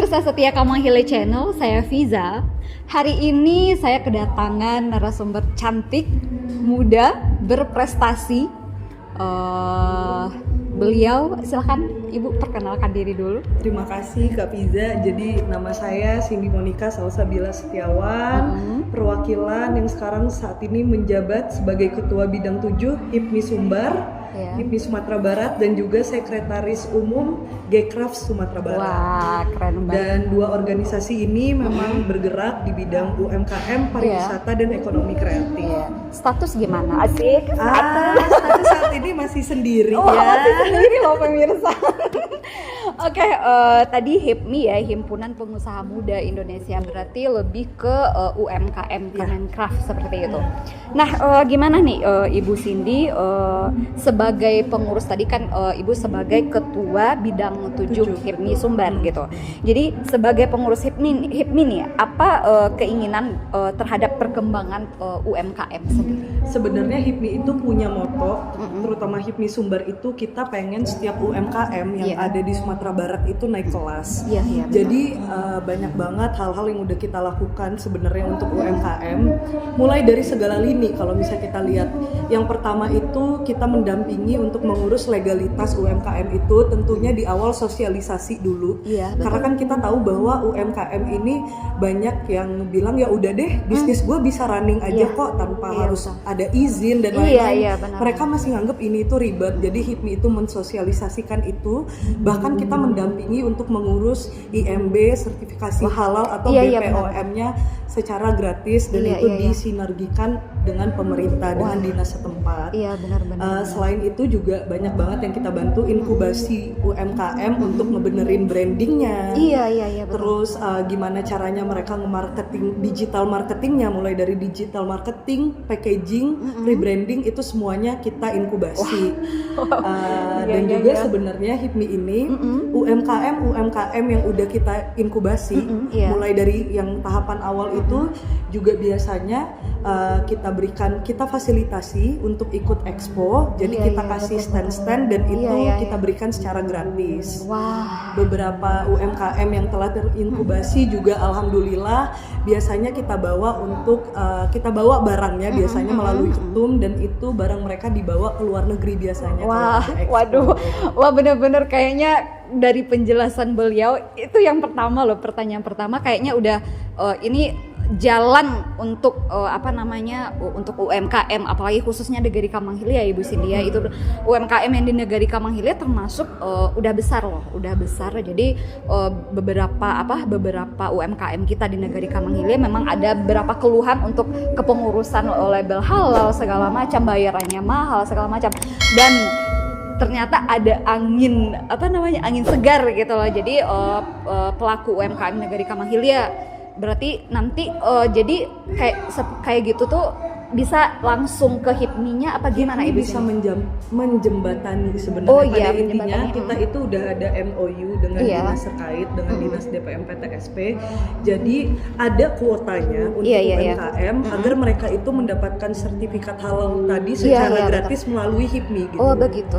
pemirsa setia Kamahile Channel, saya Fiza. Hari ini saya kedatangan narasumber cantik, muda, berprestasi. Beliau, silakan Ibu perkenalkan diri dulu. Terima kasih Kak Fiza. Jadi nama saya Cindy Monica Salsabila Setiawan, perwakilan yang sekarang saat ini menjabat sebagai Ketua Bidang 7 HIPMI Sumbar, HIPMI Sumatera Barat, dan juga Sekretaris Umum Gcraft Sumatera Barat. Wah, keren banget. Dan dua organisasi ini memang bergerak di bidang UMKM, pariwisata, dan ekonomi kreatif. Status gimana? Asik. Status saat ini masih sendiri Masih sendiri loh pemirsa. Oke, tadi HIPMI ya, Himpunan Pengusaha Muda Indonesia, berarti lebih ke UMKM Kemencraft seperti itu. Nah, gimana nih Ibu Cindy sebagai pengurus, tadi kan Ibu sebagai Ketua Bidang 7 HIPMI Sumbar gitu. Jadi sebagai pengurus HIPMI nih, apa keinginan terhadap perkembangan UMKM sendiri? Sebenarnya HIPMI itu punya moto, terutama HIPMI Sumbar itu kita pengen setiap UMKM yang ada di Sumatera Barat itu naik kelas. Jadi banyak banget hal-hal yang udah kita lakukan sebenarnya untuk UMKM, mulai dari segala lini. Kalau misalnya kita lihat, yang pertama itu kita mendampingi untuk mengurus legalitas UMKM itu, tentunya di awal sosialisasi dulu. Karena kan kita tahu bahwa UMKM ini banyak yang bilang ya udah deh bisnis gue bisa running aja kok tanpa harus ada izin dan lain-lain. Mereka masih nganggep ini itu ribet. Jadi HIPMI itu mensosialisasikan itu, bahkan kita mendampingi untuk mengurus IMB, sertifikasi halal atau BPOM-nya secara gratis, dan itu disinergikan dengan pemerintah, dengan dinas setempat. Selain itu juga banyak banget yang kita bantu inkubasi UMKM untuk ngebenerin brandingnya. Terus gimana caranya mereka nge-marketing, digital marketingnya, mulai dari digital marketing, packaging, rebranding, itu semuanya kita inkubasi. Dan juga sebenarnya HIPMI ini UMKM yang udah kita inkubasi, mulai dari yang tahapan awal itu juga biasanya kita fasilitasi untuk ikut expo. Jadi kita kasih stand-stand dan itu kita berikan secara gratis. Beberapa UMKM yang telah terinkubasi juga alhamdulillah biasanya kita bawa untuk kita bawa barangnya biasanya melalui ketum, dan itu barang mereka dibawa ke luar negeri biasanya. Wah bener-bener kayaknya dari penjelasan beliau itu yang pertama loh, pertanyaan pertama kayaknya udah ini jalan untuk untuk UMKM, apalagi khususnya Negeri Kamanghilia ya Ibu Cindy ya. Itu UMKM yang di Negeri Kamanghilia termasuk udah besar. Jadi beberapa UMKM kita di Negeri Kamanghilia memang ada beberapa keluhan untuk kepengurusan label halal segala macam, bayarannya mahal segala macam, dan ternyata ada angin segar gitu loh. Jadi pelaku UMKM Negeri Kamanghilia berarti nanti jadi kayak gitu tuh bisa langsung ke HIPMI-nya apa gimana Ibu? Bisa menjembatani sebenarnya. Pada intinya kita itu udah ada MOU dengan dinas terkait, dengan dinas DPM PTSP. Jadi ada kuotanya untuk UMKM agar mereka itu mendapatkan sertifikat halal tadi secara gratis melalui HIPMI gitu. Begitu.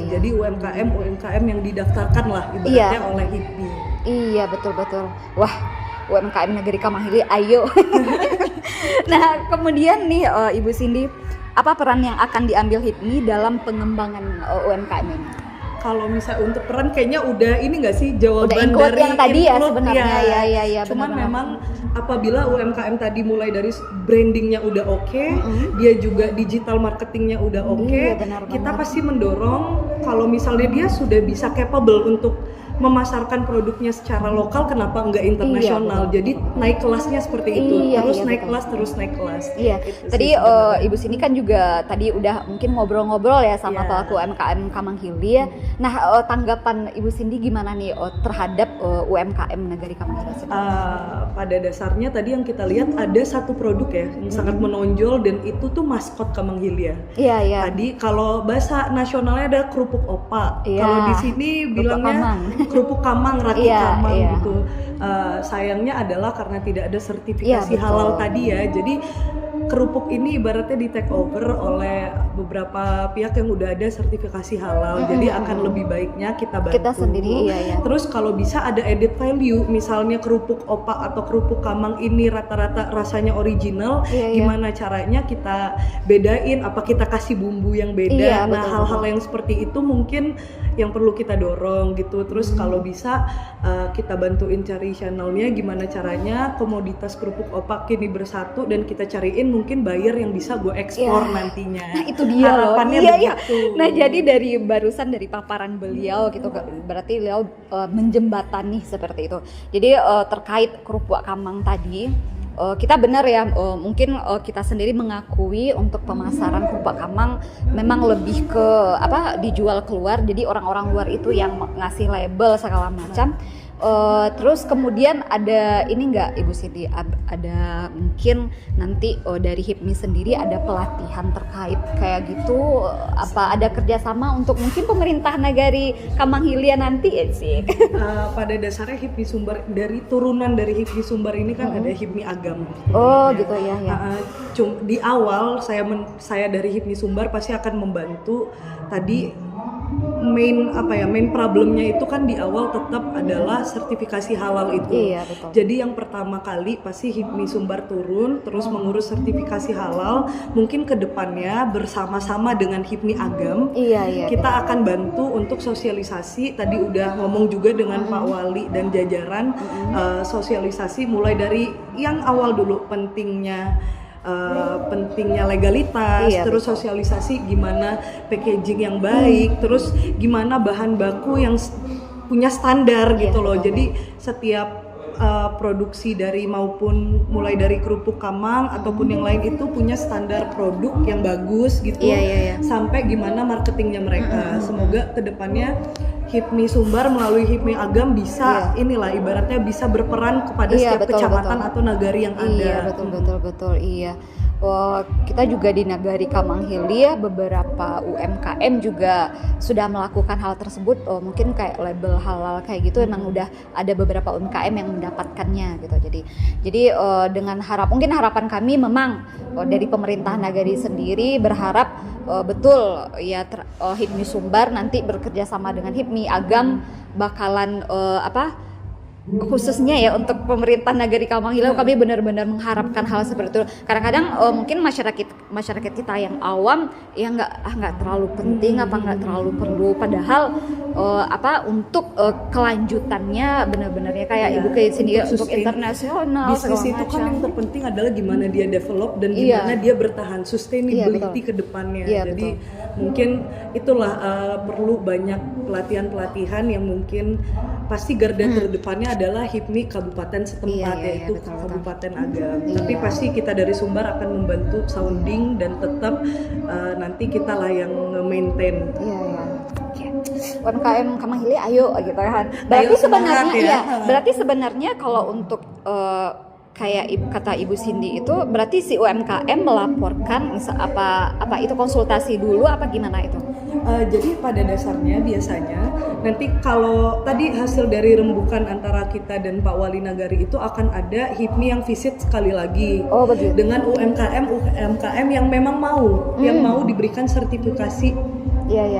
Jadi UMKM yang didaftarkan lah ibaratnya oleh HIPMI. Iya, betul. Wah, UMKM Negeri Kamanghilia, ayo. Nah, kemudian nih Ibu Cindy, apa peran yang akan diambil HIPMI dalam pengembangan UMKM ini? Kalau misalnya untuk peran kayaknya udah ini nggak sih jawaban udah dari yang tadi ya sebenarnya. Ya, cuman memang apabila UMKM tadi mulai dari brandingnya udah oke, dia juga digital marketingnya udah oke, kita pasti mendorong kalau misalnya dia sudah bisa capable untuk memasarkan produknya secara lokal, kenapa enggak internasional? Jadi naik kelasnya seperti itu, terus naik kelas. Tadi Ibu Cindy kan juga tadi udah mungkin ngobrol-ngobrol ya sama pelaku UMKM Kamanghilia. Nah, tanggapan Ibu Cindy gimana nih terhadap UMKM Negeri Kamanghilia? Pada dasarnya tadi yang kita lihat ada satu produk ya yang sangat menonjol, dan itu tuh maskot Kamanghilia. Tadi kalau bahasa nasionalnya ada kerupuk opak. Kalau di sini bilangnya kerupuk kamang, roti kamang gitu. Sayangnya adalah karena tidak ada sertifikasi halal tadi ya. Jadi kerupuk ini ibaratnya di take over oleh beberapa pihak yang udah ada sertifikasi halal, jadi akan lebih baiknya kita bantu. Kita sendiri, iya. Terus kalau bisa ada added value, misalnya kerupuk opak atau kerupuk kamang ini rata-rata rasanya original, gimana caranya kita bedain, apa kita kasih bumbu yang beda. Nah, hal-hal yang seperti itu mungkin yang perlu kita dorong gitu. Terus kalau bisa kita bantuin cari channelnya, gimana caranya komoditas kerupuk opak ini bersatu dan kita cariin mungkin buyer yang bisa gue ekspor nantinya. Nah itu dia harapannya loh. Iya. Nah gitu. jadi dari barusan dari paparan beliau gitu, berarti beliau menjembatani seperti itu. Jadi terkait kerupuk kamang tadi, kita benar ya, mungkin kita sendiri mengakui untuk pemasaran kerupuk kamang memang lebih ke apa, dijual keluar, jadi orang-orang luar itu yang ngasih label segala macam. Terus kemudian ada ini nggak Ibu Siti, ada mungkin nanti dari HIPMI sendiri ada pelatihan terkait kayak gitu, apa ada kerjasama untuk mungkin pemerintah Nagari Kamang Hilya nanti ya sih? Pada dasarnya HIPMI Sumbar, dari turunan dari HIPMI Sumbar ini kan ada HIPMI Agam. Oh gitu ya. Di awal saya dari HIPMI Sumbar pasti akan membantu tadi. Main problemnya itu kan di awal tetap adalah sertifikasi halal itu. Iya, betul. Jadi yang pertama kali pasti HIPMI Sumbar turun terus mengurus sertifikasi halal. Mungkin kedepannya bersama-sama dengan HIPMI Agam, kita akan bantu untuk sosialisasi. Tadi udah ngomong juga dengan Pak Wali dan jajaran, sosialisasi mulai dari yang awal dulu, pentingnya legalitas, terus betul. sosialisasi gimana packaging yang baik, terus gimana bahan baku yang punya standar gitu loh. Jadi setiap produksi dari maupun mulai dari kerupuk kamang ataupun yang lain itu punya standar produk yang bagus gitu, sampai gimana marketingnya mereka. Semoga kedepannya HIPMI Sumbar melalui HIPMI Agam bisa inilah ibaratnya bisa berperan kepada setiap kecamatan atau nagari yang ada. Betul. Kita juga di Nagari Kamang Hilya beberapa UMKM juga sudah melakukan hal tersebut. Mungkin kayak label halal kayak gitu, emang udah ada beberapa UMKM yang mendapatkannya gitu. Jadi dengan mungkin harapan kami memang dari pemerintah Nagari sendiri berharap betul ya HIPMI Sumbar nanti bekerja sama dengan HIPMI Agam bakalan khususnya ya untuk pemerintah Nagari Kamang Hilya, kami benar-benar mengharapkan hal seperti itu. Kadang-kadang mungkin masyarakat kita yang awam ya nggak terlalu penting, nggak terlalu perlu, padahal untuk kelanjutannya benar-benar ya kayak Ibu kayak sini untuk internasional bisnis itu kan yang terpenting adalah gimana dia develop dan gimana dia bertahan sustainability ke depannya. Jadi mungkin itulah perlu banyak pelatihan yang mungkin pasti garda terdepannya adalah HIPMI kabupaten setempat, yaitu Kabupaten Agam. Tapi pasti kita dari Sumbar akan membantu sounding dan tetap nanti kita lah yang nge-maintain. UMKM Kamang Hilya ayo gitu kan. Berarti sebenarnya kalau untuk kayak kata Ibu Cindy itu berarti si UMKM melaporkan apa itu konsultasi dulu apa gimana itu? Jadi pada dasarnya biasanya nanti kalau tadi hasil dari rembukan antara kita dan Pak Wali Nagari itu akan ada HIPMI yang visit sekali lagi dengan UMKM yang memang mau diberikan sertifikasi.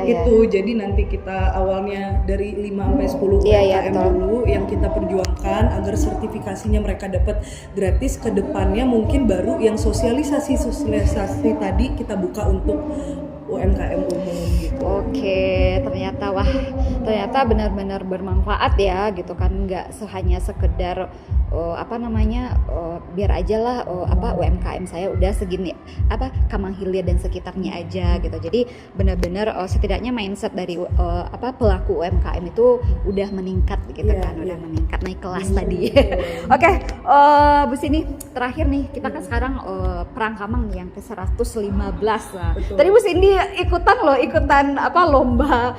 Itu jadi nanti kita awalnya dari 5-10 UMKM dulu yang kita perjuangkan agar sertifikasinya mereka dapat gratis. Kedepannya mungkin baru yang sosialisasi tadi kita buka untuk UMKM umum gitu. Oke, ternyata benar-benar bermanfaat ya gitu kan, nggak hanya sekedar biar aja lah UMKM saya udah segini Kamang Hilya dan sekitarnya aja gitu. Jadi benar-benar setidaknya mindset dari pelaku UMKM itu udah meningkat gitu udah meningkat, naik kelas tadi. Oke, Bu Sini terakhir nih, kita kan sekarang Perang Kamang yang ke-115 lah. Tadi Bu Sini ikutan lomba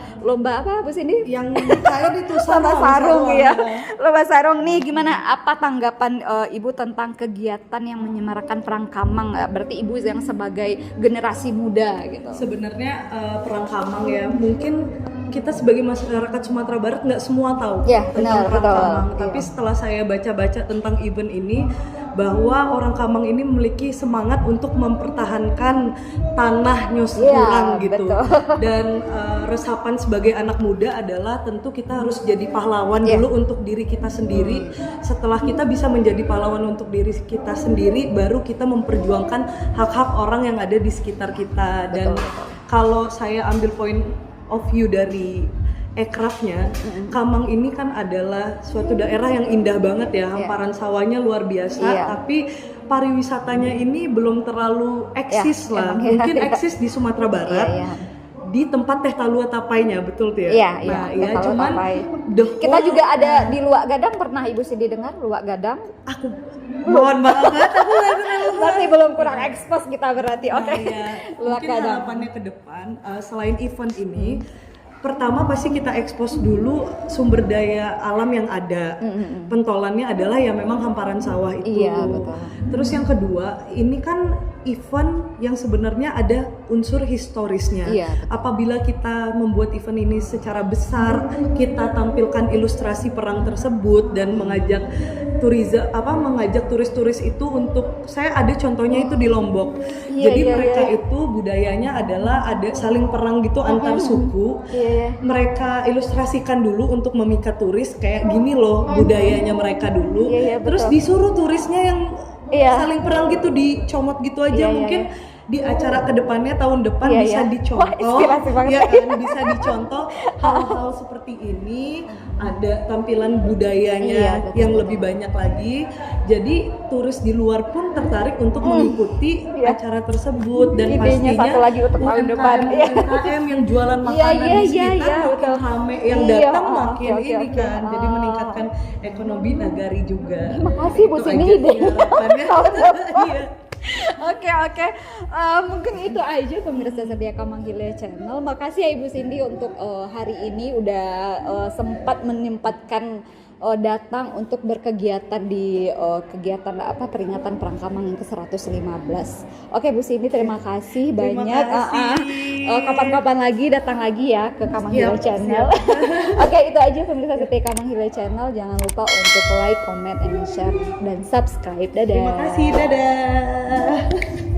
apa Bu Sini? Yang kayak itu sarung ya. Lomba sarung nih, gimana tanggapan Ibu tentang kegiatan yang menyemarakan Perang Kamang? Berarti Ibu yang sebagai generasi muda gitu. Sebenarnya Perang Kamang ya, mungkin kita sebagai masyarakat Sumatera Barat nggak semua tahu tentang Perang Kamang. Tapi setelah saya baca-baca tentang event ini, bahwa orang Kamang ini memiliki semangat untuk mempertahankan tanah Nyos Kurang gitu. Betul. Dan resapan sebagai anak muda adalah tentu kita harus jadi pahlawan dulu untuk diri kita sendiri. Setelah kita bisa menjadi pahlawan untuk diri kita sendiri, baru kita memperjuangkan hak-hak orang yang ada di sekitar kita. Dan kalau saya ambil point of view dari aircraftnya, Kamang ini kan adalah suatu daerah yang indah banget ya, hamparan sawahnya luar biasa, tapi pariwisatanya ini belum terlalu eksis lah, mungkin eksis di Sumatera Barat, di tempat Teh Talua Tapainya, betul tuh ya? Iya, cuman kita juga ada di Luak Gadang, pernah Ibu Cindy dengar Luak Gadang? Aku mohon banget, aku berarti belum kurang ekspos kita berarti, oke. Luak Mungkin Gadang. harapannya ke depan, selain event ini, pertama pasti kita ekspos dulu sumber daya alam yang ada. Pentolannya adalah ya memang hamparan sawah itu. Iya, betul. Terus yang kedua, ini kan event yang sebenarnya ada unsur historisnya. Iya, apabila kita membuat event ini secara besar, kita tampilkan ilustrasi perang tersebut dan mengajak turis-turis itu untuk, saya ada contohnya itu di Lombok. Jadi mereka itu budayanya adalah ada saling perang gitu antar suku. Mereka ilustrasikan dulu untuk memikat turis kayak gini loh budayanya mereka dulu. Terus disuruh turisnya yang saling perang gitu, dicomot gitu aja. Mungkin di acara kedepannya tahun depan bisa dicontoh, ya kan, bisa dicontoh hal-hal seperti ini, ada tampilan budayanya yang lebih banyak lagi. Jadi turis di luar pun tertarik untuk mengikuti acara tersebut. Dan idenya pastinya satu lagi untuk tahun depan, UMKM yang jualan makanan di sekitar makin rame, yang datang makin ini kan, jadi meningkatkan ekonomi nagari juga. Makasih Bu Cindy idenya. Oke, mungkin itu aja pemirsa setia Kamang Hilya Channel. Makasih ya Ibu Cindy untuk hari ini udah sempat menyempatkan datang untuk berkegiatan di kegiatan peringatan Perang Kamang yang ke-115. Oke Bu Cindy, terima kasih banyak. Kapan-kapan lagi datang lagi ya ke Kamang Hilya Channel. Oke, itu aja pemirsa setia Kamang Hilya Channel. Jangan lupa untuk like, comment, and share dan subscribe. Dadah. Terima kasih, dadah.